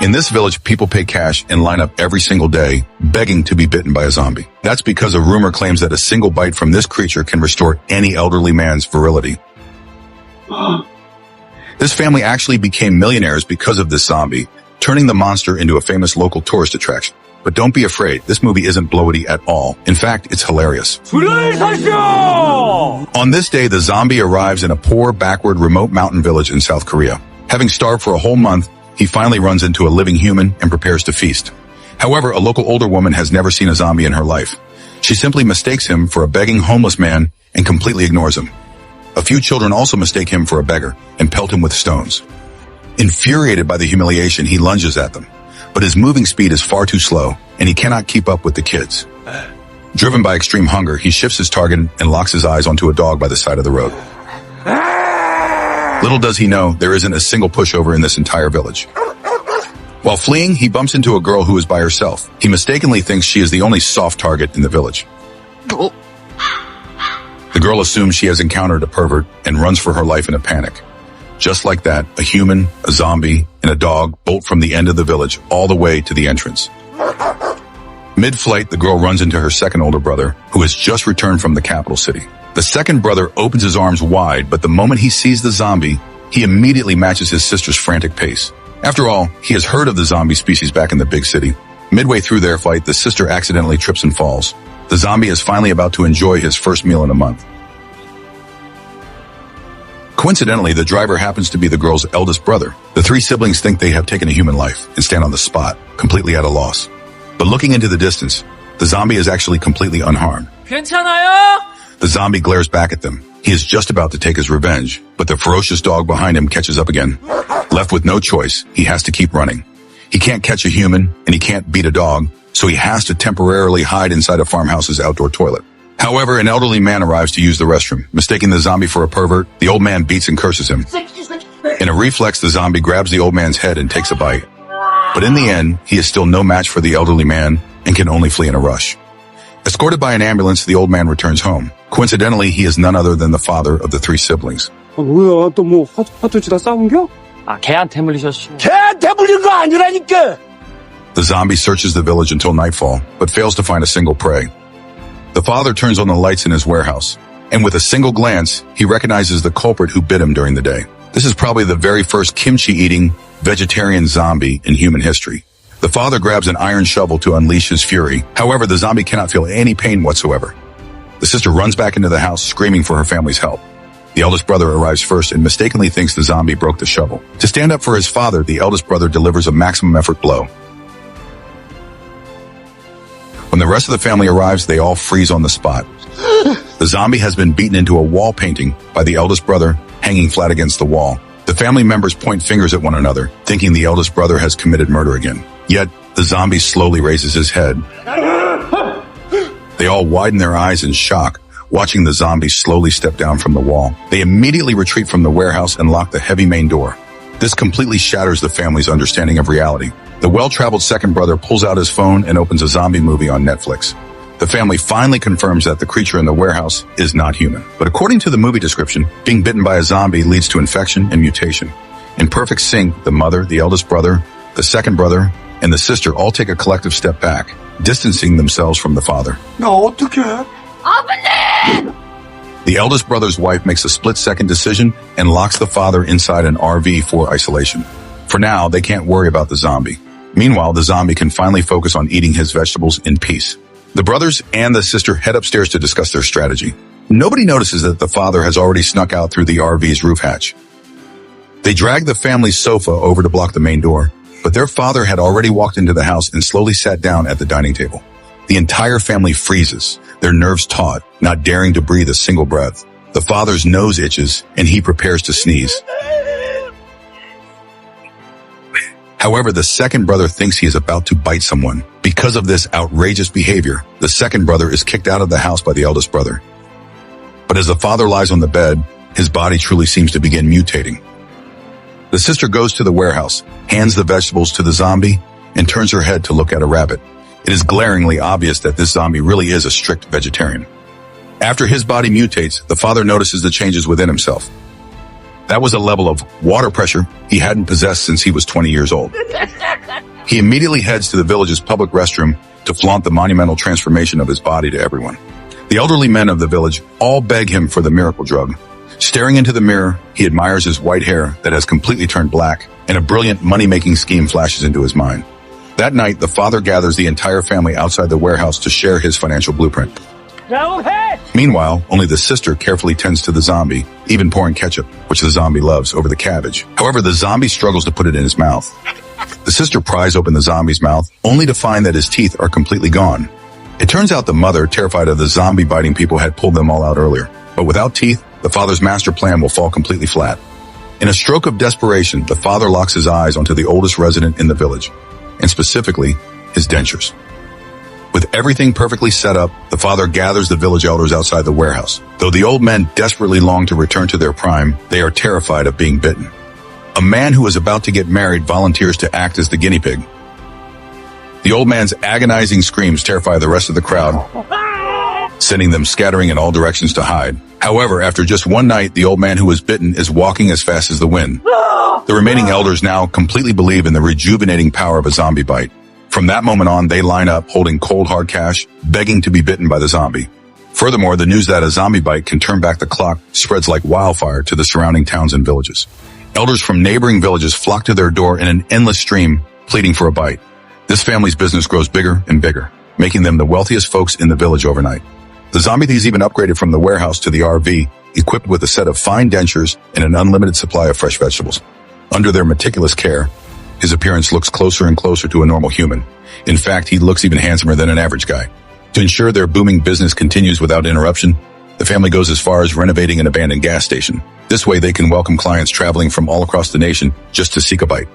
In this village, people pay cash and line up every single day, begging to be bitten by a zombie. That's because a rumor claims that a single bite from this creature can restore any elderly man's virility. This family actually became millionaires because of this zombie, turning the monster into a famous local tourist attraction. But don't be afraid, this movie isn't bloaty at all. In fact, it's hilarious. On this day, the zombie arrives in a poor, backward, remote mountain village in South Korea. Having starved for a whole month, he finally runs into a living human and prepares to feast. However, a local older woman has never seen a zombie in her life. She simply mistakes him for a begging homeless man and completely ignores him. A few children also mistake him for a beggar and pelt him with stones. Infuriated by the humiliation, he lunges at them. But his moving speed is far too slow, and he cannot keep up with the kids. Driven by extreme hunger, he shifts his target and locks his eyes onto a dog by the side of the road. Little does he know, there isn't a single pushover in this entire village. While fleeing, he bumps into a girl who is by herself. He mistakenly thinks she is the only soft target in the village. The girl assumes she has encountered a pervert and runs for her life in a panic. Just like that, a human, a zombie, and a dog bolt from the end of the village all the way to the entrance. Mid-flight, the girl runs into her second older brother, who has just returned from the capital city. The second brother opens his arms wide, but the moment he sees the zombie, he immediately matches his sister's frantic pace. After all, he has heard of the zombie species back in the big city. Midway through their fight, the sister accidentally trips and falls. The zombie is finally about to enjoy his first meal in a month. Coincidentally, the driver happens to be the girl's eldest brother. The three siblings think they have taken a human life and stand on the spot, completely at a loss. But looking into the distance, the zombie is actually completely unharmed. 괜찮아요? The zombie glares back at them. He is just about to take his revenge, but the ferocious dog behind him catches up again. Left with no choice, he has to keep running. He can't catch a human, and he can't beat a dog, so he has to temporarily hide inside a farmhouse's outdoor toilet. However, an elderly man arrives to use the restroom. Mistaking the zombie for a pervert, the old man beats and curses him. In a reflex, the zombie grabs the old man's head and takes a bite. But in the end, he is still no match for the elderly man and can only flee in a rush. Escorted by an ambulance, the old man returns home. Coincidentally, he is none other than the father of the three siblings. 뭐야, 또 뭐 화투치다 싸운겨? 걔한테 물리셨어. 걔한테 물린 거 아니라니까! The zombie searches the village until nightfall, but fails to find a single prey. The father turns on the lights in his warehouse, and with a single glance, he recognizes the culprit who bit him during the day. This is probably the very first kimchi-eating, vegetarian zombie in human history. The father grabs an iron shovel to unleash his fury. However, the zombie cannot feel any pain whatsoever. The sister runs back into the house, screaming for her family's help. The eldest brother arrives first and mistakenly thinks the zombie broke the shovel. To stand up for his father, the eldest brother delivers a maximum effort blow. When the rest of the family arrives, they all freeze on the spot. The zombie has been beaten into a wall painting by the eldest brother, hanging flat against the wall. The family members point fingers at one another, thinking the eldest brother has committed murder again. Yet, the zombie slowly raises his head. They all widen their eyes in shock, watching the zombie slowly step down from the wall. They immediately retreat from the warehouse and lock the heavy main door. This completely shatters the family's understanding of reality. The well-traveled second brother pulls out his phone and opens a zombie movie on Netflix. The family finally confirms that the creature in the warehouse is not human. But according to the movie description, being bitten by a zombie leads to infection and mutation. In perfect sync, the mother, the eldest brother, the second brother, and the sister all take a collective step back, distancing themselves from the father. 나 어떡해? 아버님! The eldest brother's wife makes a split-second decision and locks the father inside an RV for isolation. For now, they can't worry about the zombie. Meanwhile, the zombie can finally focus on eating his vegetables in peace. The brothers and the sister head upstairs to discuss their strategy. Nobody notices that the father has already snuck out through the RV's roof hatch. They drag the family's sofa over to block the main door, but their father had already walked into the house and slowly sat down at the dining table. The entire family freezes, their nerves taut, not daring to breathe a single breath. The father's nose itches, and he prepares to sneeze. However, the second brother thinks he is about to bite someone. Because of this outrageous behavior, the second brother is kicked out of the house by the eldest brother. But as the father lies on the bed, his body truly seems to begin mutating. The sister goes to the warehouse, hands the vegetables to the zombie, and turns her head to look at a rabbit. It is glaringly obvious that this zombie really is a strict vegetarian. After his body mutates, the father notices the changes within himself. That was a level of water pressure he hadn't possessed since he was 20 years old. He immediately heads to the village's public restroom to flaunt the monumental transformation of his body to everyone. The elderly men of the village all beg him for the miracle drug. Staring into the mirror, he admires his white hair that has completely turned black, and a brilliant money-making scheme flashes into his mind. That night, the father gathers the entire family outside the warehouse to share his financial blueprint. Meanwhile, only the sister carefully tends to the zombie, even pouring ketchup, which the zombie loves, over the cabbage. However, the zombie struggles to put it in his mouth. The sister pries open the zombie's mouth, only to find that his teeth are completely gone. It turns out the mother, terrified of the zombie biting people, had pulled them all out earlier. But without teeth, the father's master plan will fall completely flat. In a stroke of desperation, the father locks his eyes onto the oldest resident in the village, and specifically, his dentures. With everything perfectly set up, the father gathers the village elders outside the warehouse. Though the old men desperately long to return to their prime, they are terrified of being bitten. A man who is about to get married volunteers to act as the guinea pig. The old man's agonizing screams terrify the rest of the crowd, sending them scattering in all directions to hide. However, after just one night, the old man who was bitten is walking as fast as the wind. The remaining elders now completely believe in the rejuvenating power of a zombie bite. From that moment on, they line up holding cold hard cash, begging to be bitten by the zombie. Furthermore, the news that a zombie bite can turn back the clock spreads like wildfire to the surrounding towns and villages. Elders from neighboring villages flock to their door in an endless stream, pleading for a bite. This family's business grows bigger and bigger, making them the wealthiest folks in the village overnight. The zombie thieves even upgraded from the warehouse to the RV, equipped with a set of fine dentures and an unlimited supply of fresh vegetables. Under their meticulous care, his appearance looks closer and closer to a normal human. In fact, he looks even handsomer than an average guy. To ensure their booming business continues without interruption, the family goes as far as renovating an abandoned gas station. This way they can welcome clients traveling from all across the nation just to seek a bite.